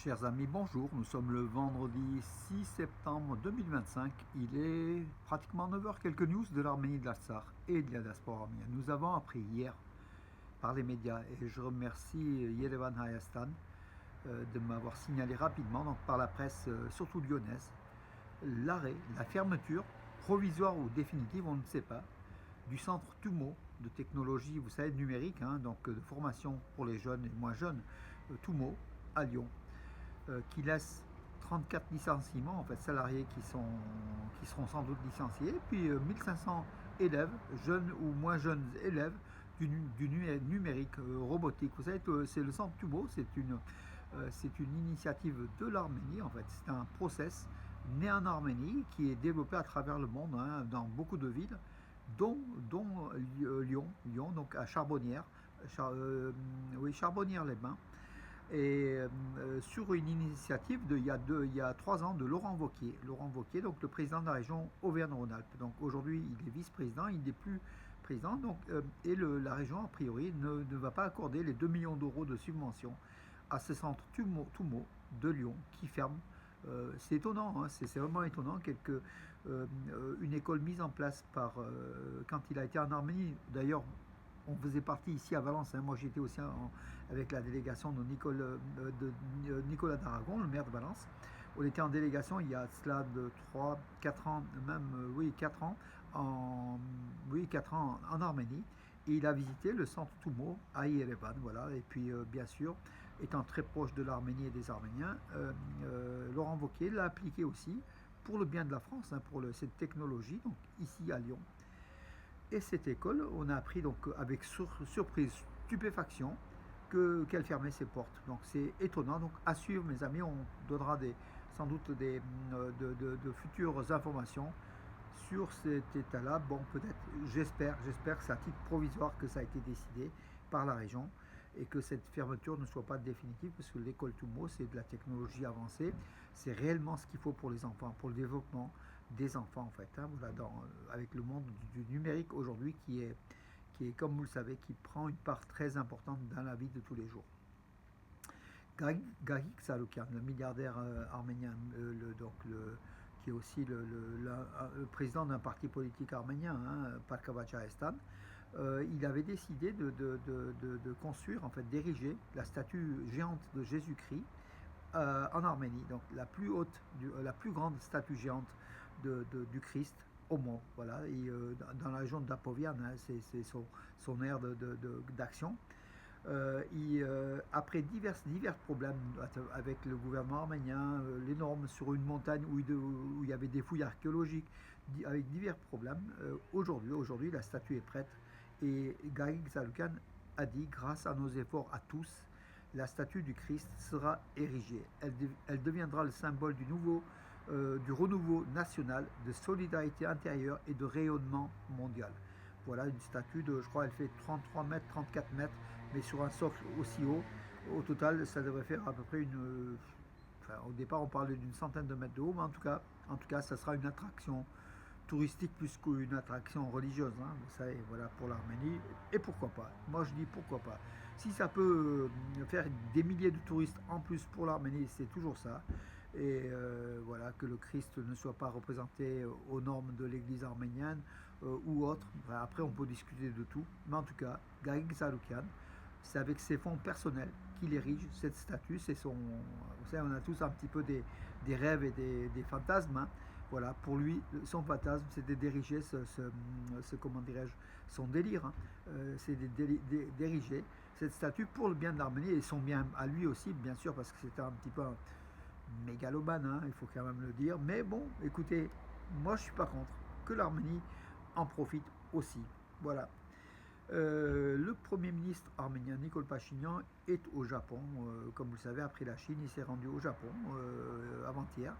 Chers amis, bonjour. Nous sommes le vendredi 6 septembre 2025. Il est pratiquement 9 heures. Quelques news de l'Arménie, de l'Artsakh et de la diaspora arménienne. Nous avons appris hier par les médias et je remercie Yerevan Hayastan de m'avoir signalé rapidement, donc par la presse, surtout lyonnaise, l'arrêt, la fermeture provisoire ou définitive, on ne sait pas, du centre TUMO de technologie, vous savez, numérique, donc de formation pour les jeunes et moins jeunes, TUMO à Lyon, qui laisse 34 licenciements, en fait, salariés qui seront sans doute licenciés, puis 1500 élèves, jeunes ou moins jeunes élèves, du numérique robotique. Vous savez, c'est le centre TUMO, c'est une initiative de l'Arménie, en fait. C'est un process né en Arménie qui est développé à travers le monde, dans beaucoup de villes, dont Lyon, donc à Charbonnières, oui, Charbonnières-les-Bains, et sur une initiative il y a 3 ans de Laurent Wauquiez. Laurent Wauquiez, donc le président de la région Auvergne-Rhône-Alpes. Donc aujourd'hui, il est vice-président, il n'est plus président. Donc, la région, a priori, ne va pas accorder les 2 millions d'euros de subvention à ce centre TUMO de Lyon qui ferme. C'est étonnant, c'est vraiment étonnant. Une école mise en place quand il a été en Arménie, d'ailleurs, on faisait partie ici à Valence. Moi, j'étais aussi avec la délégation de Nicolas d'Aragon, le maire de Valence. On était en délégation il y a cela de 3, 4 ans, même, oui, 4 ans, oui, 4 ans en Arménie. Et il a visité le centre TUMO à Yerevan, voilà. Et puis, bien sûr, étant très proche de l'Arménie et des Arméniens, Laurent Wauquiez l'a appliqué aussi pour le bien de la France, pour cette technologie, donc ici à Lyon. Et cette école, on a appris donc avec surprise, stupéfaction, qu'elle fermait ses portes. Donc c'est étonnant. Donc à suivre, mes amis, on donnera sans doute de futures informations sur cet état-là. Bon, peut-être, j'espère que c'est à titre provisoire que ça a été décidé par la région et que cette fermeture ne soit pas définitive, parce que l'école TUMO, c'est de la technologie avancée, c'est réellement ce qu'il faut pour les enfants, pour le développement des enfants, en fait, voilà, avec le monde du numérique aujourd'hui comme vous le savez, qui prend une part très importante dans la vie de tous les jours. Gagik Saroukian, le milliardaire arménien, qui est aussi le président d'un parti politique arménien, Parkavachaestan, il avait décidé de construire, en fait, d'ériger la statue géante de Jésus-Christ en Arménie, donc la plus grande statue géante du Christ au monde. Voilà, et dans la région d'Apovian, c'est son aire d'action. Après divers problèmes avec le gouvernement arménien, les normes sur une montagne où il y avait des fouilles archéologiques, avec divers problèmes, aujourd'hui, la statue est prête. Et Gagik Zaloukan a dit, grâce à nos efforts à tous, la statue du Christ sera érigée. Elle deviendra le symbole du renouveau national, de solidarité intérieure et de rayonnement mondial. Voilà une statue je crois, elle fait 33 mètres, 34 mètres, mais sur un socle aussi haut. Au total, ça devrait faire à peu près au départ, on parlait d'une centaine de mètres de haut, mais en tout cas, ça sera une attraction touristique plus qu'une attraction religieuse, vous savez, voilà, pour l'Arménie. Et pourquoi pas? Moi, je dis pourquoi pas. Si ça peut faire des milliers de touristes en plus pour l'Arménie, c'est toujours ça. Et voilà, que le Christ ne soit pas représenté aux normes de l'église arménienne ou autre. Enfin, après, on peut discuter de tout. Mais en tout cas, Gagik Saroukian, c'est avec ses fonds personnels qu'il érige cette statue. Vous savez, on a tous un petit peu des rêves et des fantasmes. Voilà, pour lui, son fantasme, c'était d'ériger comment dirais-je, son délire. C'est d'ériger cette statue pour le bien de l'Arménie et son bien à lui aussi, bien sûr, parce que c'était un petit peu un mégalomane, il faut quand même le dire. Mais bon, écoutez, moi je suis pas contre que l'Arménie en profite aussi. Voilà. Le Premier ministre arménien Nikol Pachinian est au Japon. Comme vous le savez, après la Chine, il s'est rendu au Japon avant-hier.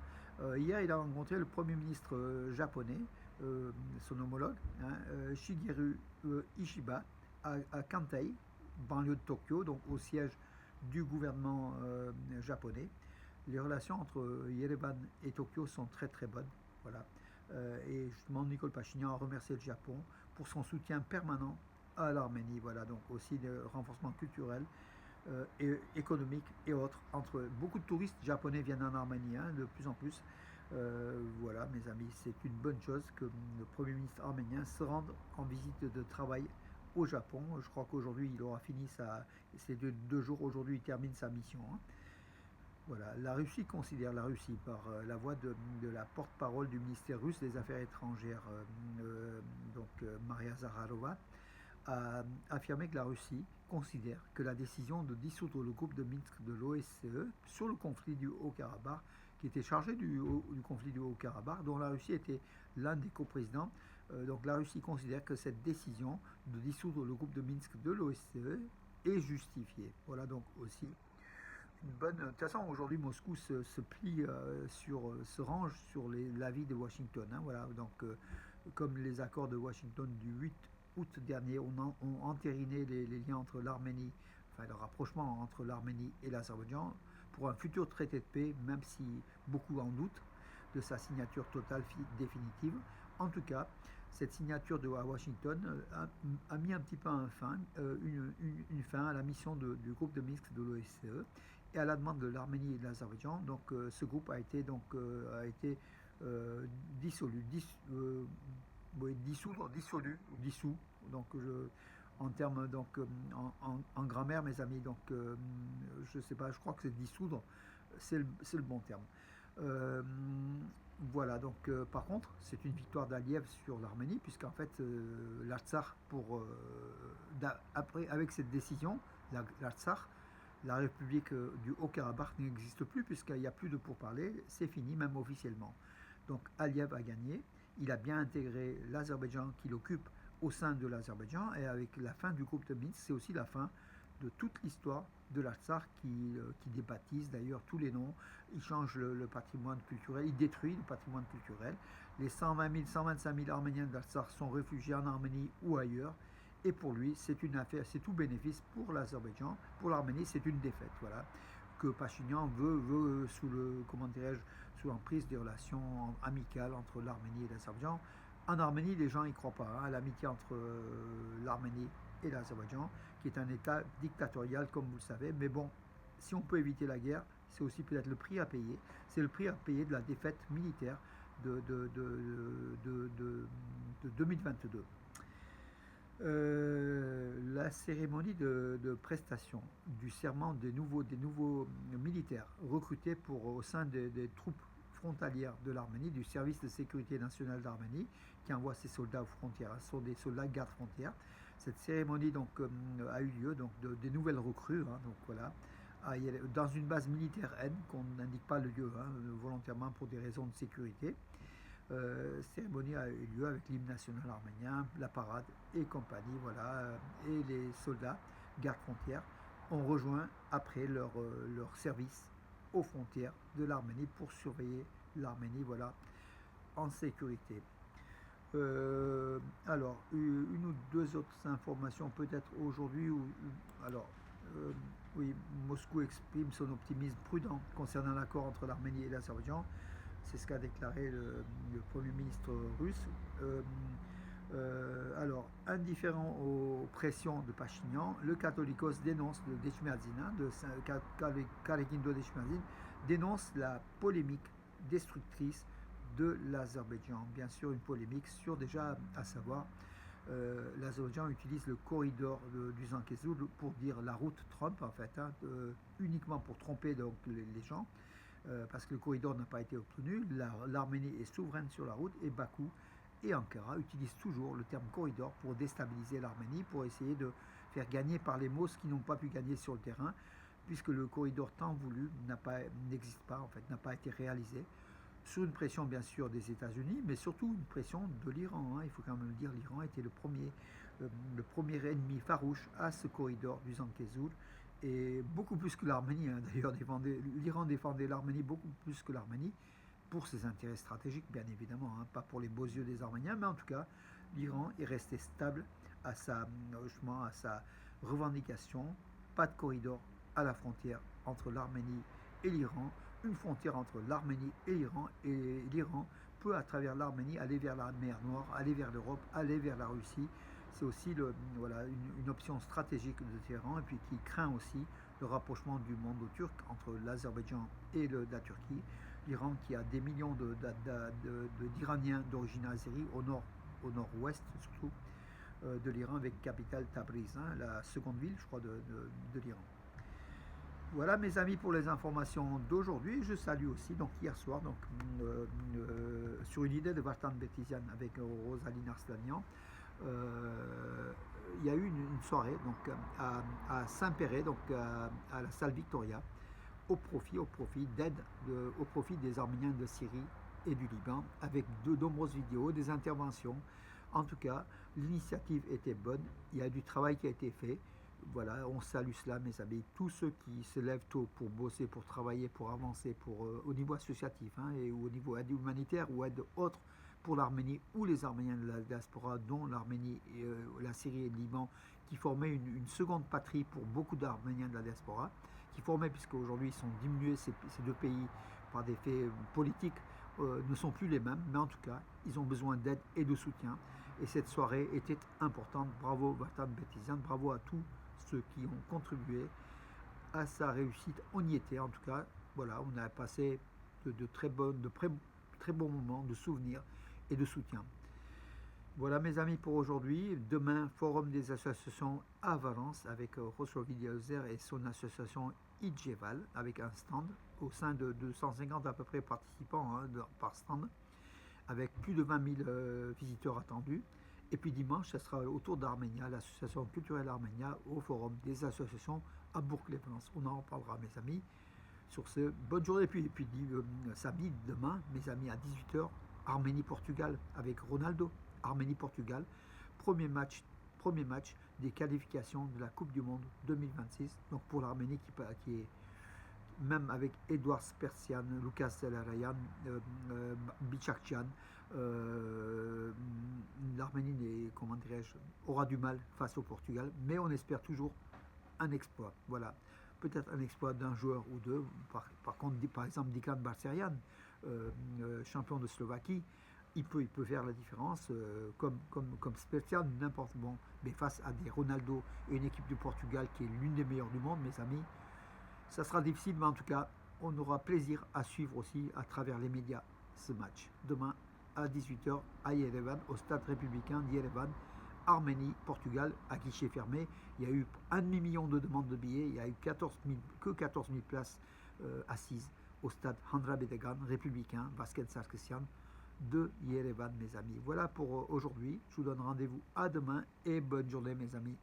Hier, il a rencontré le Premier ministre japonais, son homologue, Shigeru Ishiba, à Kantei, banlieue de Tokyo, donc au siège du gouvernement japonais. Les relations entre Yerevan et Tokyo sont très très bonnes. Voilà. Et justement, Nikol Pachinian a remercié le Japon pour son soutien permanent à l'Arménie. Voilà, donc aussi le renforcement culturel économiques et autres. Beaucoup de touristes japonais viennent en Arménie, hein, de plus en plus. Voilà, mes amis, c'est une bonne chose que le Premier ministre arménien se rende en visite de travail au Japon. Je crois qu'aujourd'hui, il aura fini ces deux jours. Aujourd'hui, il termine sa mission, hein. Voilà, la Russie considère, la Russie, par la voix de la porte-parole du ministère russe des Affaires étrangères, Maria Zakharova, a affirmé que la Russie considère que la décision de dissoudre le groupe de Minsk de l'OSCE sur le conflit du Haut-Karabakh, qui était chargé du conflit du Haut-Karabakh, dont la Russie était l'un des coprésidents, donc la Russie considère que cette décision de dissoudre le groupe de Minsk de l'OSCE est justifiée. Voilà donc aussi une bonne. De toute façon, aujourd'hui, Moscou se plie se range sur l'avis de Washington, hein, voilà, donc comme les accords de Washington du 8 août dernier ont entériné les liens entre l'Arménie, enfin le rapprochement entre l'Arménie et l'Azerbaïdjan pour un futur traité de paix, même si beaucoup en doutent de sa signature totale définitive. En tout cas, cette signature à Washington a mis un petit peu une fin à la mission du groupe de Minsk de l'OSCE et à la demande de l'Arménie et de l'Azerbaïdjan. Donc ce groupe a été dissolu, dissous. Donc en termes en grammaire, mes amis. Donc je sais pas, je crois que c'est dissoudre, c'est le bon terme. Euh, voilà, donc par contre, c'est une victoire d'Aliyev sur l'Arménie, puisqu'en fait, l'Artsakh, avec cette décision, l'Artsakh, la République du Haut-Karabakh n'existe plus, puisqu'il n'y a plus de pourparlers, c'est fini, même officiellement. Donc Aliyev a gagné, il a bien intégré l'Azerbaïdjan qu'il occupe au sein de l'Azerbaïdjan, et avec la fin du groupe de Minsk, c'est aussi la fin de toute l'histoire de l'Artsakh qui débaptise d'ailleurs tous les noms, il change le patrimoine culturel, il détruit le patrimoine culturel. Les 120 000, 125 000 Arméniens de l'Artsakh sont réfugiés en Arménie ou ailleurs, et pour lui, c'est une affaire, c'est tout bénéfice pour l'Azerbaïdjan, pour l'Arménie, c'est une défaite, voilà, que Pachinian veut sous sous l'emprise des relations amicales entre l'Arménie et l'Azerbaïdjan. En Arménie, les gens n'y croient pas, hein, à l'amitié entre l'Arménie et l'Azerbaïdjan, qui est un État dictatorial, comme vous le savez. Mais bon, si on peut éviter la guerre, c'est aussi peut-être le prix à payer. C'est le prix à payer de la défaite militaire de 2022. La cérémonie de prestation du serment des nouveaux militaires recrutés au sein des troupes frontalières de l'Arménie, du service de sécurité nationale d'Arménie, qui envoie ses soldats aux frontières. Ce sont des soldats garde-frontières. Cette cérémonie a eu lieu, des nouvelles recrues, hein, donc voilà, dans une base militaire N, qu'on n'indique pas le lieu, hein, volontairement pour des raisons de sécurité. Cérémonie a eu lieu avec l'hymne national arménien, la parade et compagnie, voilà, et les soldats gardes-frontières ont rejoint après leur service aux frontières de l'Arménie pour surveiller l'Arménie, voilà, en sécurité. Alors, une ou deux autres informations peut-être aujourd'hui. Alors, oui, Moscou exprime son optimisme prudent concernant l'accord entre l'Arménie et l'Azerbaïdjan. C'est ce qu'a déclaré le Premier ministre russe. Alors, indifférent aux pressions de Pachinian, le Catholicos dénonce le Deshmyadzin, Kalekindo Deshmyadzin, dénonce la polémique destructrice de l'Azerbaïdjan. Bien sûr, une polémique sur déjà, à savoir, l'Azerbaïdjan utilise le corridor du Zangezur pour dire la route Trump, en fait, hein, uniquement pour tromper donc, les gens. Parce que le corridor n'a pas été obtenu, l'Arménie est souveraine sur la route et Bakou et Ankara utilisent toujours le terme corridor pour déstabiliser l'Arménie, pour essayer de faire gagner par les mots ce qu'ils n'ont pas pu gagner sur le terrain, puisque le corridor tant voulu n'existe pas, en fait, n'a pas été réalisé, sous une pression bien sûr des États-Unis, mais surtout une pression de l'Iran, hein. Il faut quand même le dire, l'Iran était le premier ennemi farouche à ce corridor du Zangezur, et beaucoup plus que l'Arménie, hein, d'ailleurs, l'Iran défendait l'Arménie beaucoup plus que l'Arménie, pour ses intérêts stratégiques, bien évidemment, hein, pas pour les beaux yeux des Arméniens, mais en tout cas, l'Iran est resté stable à sa revendication, pas de corridor à la frontière entre l'Arménie et l'Iran, une frontière entre l'Arménie et l'Iran peut, à travers l'Arménie, aller vers la mer Noire, aller vers l'Europe, aller vers la Russie. C'est aussi voilà, une option stratégique de Téhéran, et puis qui craint aussi le rapprochement du monde turc entre l'Azerbaïdjan et la Turquie. L'Iran qui a des millions d'Iraniens d'origine azérie au nord-ouest surtout de l'Iran, avec capitale Tabriz, hein, la seconde ville je crois de l'Iran. Voilà mes amis pour les informations d'aujourd'hui. Je salue aussi donc hier soir donc, sur une idée de Vartan Betizian avec Rosaline Arslanian. Il y a eu une soirée donc, à Saint-Péret, donc à la salle Victoria, au profit d'aide au profit des Arméniens de Syrie et du Liban, avec de nombreuses vidéos, des interventions. En tout cas, l'initiative était bonne, il y a du travail qui a été fait. Voilà, on salue cela mes amis, tous ceux qui se lèvent tôt pour bosser, pour travailler, pour avancer, au niveau associatif hein, et au niveau aide humanitaire ou aide autre pour l'Arménie ou les Arméniens de la diaspora, dont l'Arménie, la Syrie et le Liban, qui formaient une seconde patrie pour beaucoup d'Arméniens de la diaspora, qui formaient, puisqu'aujourd'hui ils sont diminués ces deux pays par des faits politiques, ne sont plus les mêmes, mais en tout cas, ils ont besoin d'aide et de soutien. Et cette soirée était importante. Bravo Vartan Betizian, bravo à tous ceux qui ont contribué à sa réussite. On y était en tout cas. Voilà, on a passé de très bons moments de souvenirs et de soutien. Voilà mes amis pour aujourd'hui. Demain, forum des associations à Valence avec Roslo Vidyaozer et son association Idjeval avec un stand au sein de 250 à peu près participants hein, par stand, avec plus de 20 000 visiteurs attendus. Et puis dimanche, ça sera autour d'Arménia, l'association culturelle Arménia, au forum des associations à Bourg-les-Valence. On en reparlera, mes amis. Sur ce, bonne journée. Et puis samedi, demain, mes amis, à 18h, Arménie-Portugal avec Ronaldo. Arménie-Portugal, premier match des qualifications de la Coupe du Monde 2026. Donc pour l'Arménie qui est même avec Edouard Spersian, Lucas Selarayan, Bichakchian, l'Arménie comment dirais-je, aura du mal face au Portugal, mais on espère toujours un exploit. Voilà, peut-être un exploit d'un joueur ou deux. Par contre, par exemple, Dikan Barserian, champion de Slovaquie, il peut faire la différence, comme Spersian, n'importe bon. Mais face à des Ronaldo et une équipe du Portugal qui est l'une des meilleures du monde, mes amis, ça sera difficile, mais en tout cas, on aura plaisir à suivre aussi à travers les médias ce match. Demain à 18h à Yerevan, au stade républicain d'Yerevan, Arménie, Portugal, à guichet fermé. Il y a eu 1,5 million de demandes de billets, il y a eu que 14 000 places assises au stade Handra Bedegan, républicain, Vasken Sarkisian de Yerevan, mes amis. Voilà pour aujourd'hui. Je vous donne rendez-vous à demain et bonne journée, mes amis.